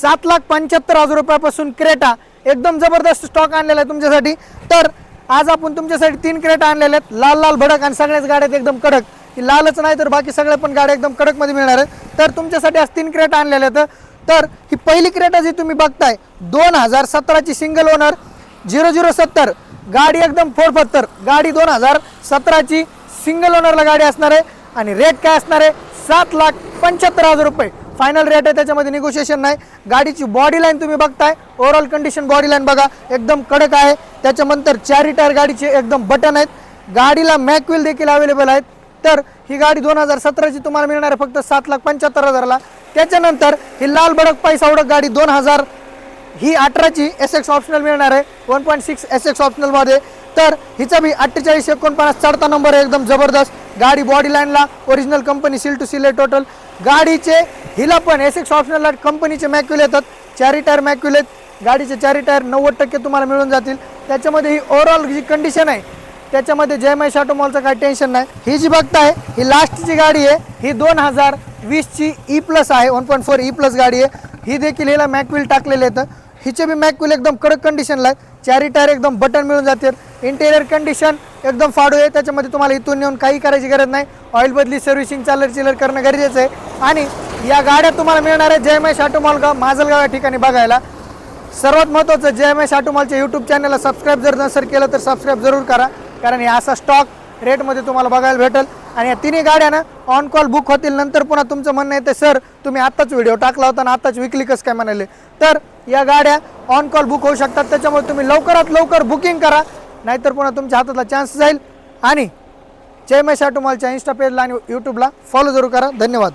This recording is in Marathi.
7,75,000 रुपयापासून क्रेटा एकदम जबरदस्त स्टॉक आणलेला आहे तुमच्यासाठी। तर आज आपण तुमच्यासाठी 3 क्रेटा आणलेले आहेत, लाल लाल भडक आणि सगळ्याच गाड्या एकदम कडक, की लालच नाही तर बाकी सगळे पण गाड्या एकदम कडक मध्ये मिळणार आहेत। तर तुमच्यासाठी आज 3 क्रेटा आणलेले आहेत। तर ही पहिली क्रेटा जी तुम्ही बघताय 2017 ची सिंगल ओनर 0070 गाडी एकदम 470 गाडी 2017 ची सिंगल ओनरला गाडी असणार आहे आणि रेट काय असणार आहे 7,75,000 रुपये फायनल रेट आहे, त्याच्यामध्ये निगोशिएशन नाही। गाडीची बॉडी लाईन तुम्ही बघताय, ओव्हरऑल कंडिशन बॉडी लाईन बघा एकदम कडक आहे। त्याच्यानंतर 4 टायर गाडीचे एकदम बटन आहेत, गाडीला मॅकविल देखील अवेलेबल आहेत। तर ही गाडी 2017 ची तुम्हाला मिळणार आहे फक्त 7,75,000ला। त्याच्यानंतर ही लाल भडक पैसा उडक गाडी 2000 ही 18 ची SX ऑप्शनल मिळणार आहे 1.6 SX ऑप्शनल मध्ये। तर हिचा भी 4849 चढता नंबर आहे, एकदम जबरदस्त गाडी। बॉडी लाईनला original company seal to seal आहे टोटल गाडीचे। हिला पण SX ऑप्शनल कंपनीचे मॅक्युल येतात, 4 टायर मॅक्युल आहेत गाडीचे। 4 टायर 90% तुम्हाला मिळून जातील। त्याच्यामध्ये ही ओव्हरऑल जी कंडिशन आहे त्याच्यामध्ये जयमाई शाटो मॉलचं काही टेन्शन नाही। ही जी बघताय ही लास्टची गाडी आहे, ही 2020 ची E+ आहे, 1.4 E+ गाडी आहे। ही देखील हिला मॅक्विल टाकलेले आहेत, हिचे बी मॅक्विल एकदम कडक कंडिशनला आहे। 4 टायर एकदम बटन मिळून जातात, इंटेरियर कंडिशन एकदम फाडू आहे। त्याच्यामध्ये तुम्हाला इथून नेऊन काही करायची गरज नाही, ऑइल बदली सर्व्हिसिंग चालर चिलर करणं गरजेचं आहे। आणि या गाड्या तुम्हाला मिळणार आहे जयमाई शाटो मॉल माजलगाव या ठिकाणी बघायला। सर्वात महत्त्वाचं जयमाई शाटो मॉलच्या यूट्यूब चॅनलला सबस्क्राईब जर नसेल केलं तर सबस्क्राईब जरूर करा, कारण हे असा स्टॉक रेटमध्ये तुम्हाला बघायला भेटेल। आणि या तिन्ही गाड्या ना ऑन कॉल बुक होतील। नंतर पुन्हा तुमचं म्हणणं येते सर तुम्ही आत्ताच व्हिडिओ टाकला होता आणि आत्ताच विकली कसं काय म्हणाले, तर या गाड्या ऑन कॉल बुक होऊ शकतात। त्याच्यामुळे तुम्ही लवकरात लवकर बुकिंग करा, नाहीतर पुन्हा तुमच्या हातातला चान्स जाईल। आणि जयमाई शाटो मॉलच्या इंस्टा पेजला आणि यूट्यूबला फॉलो जरूर करा। धन्यवाद।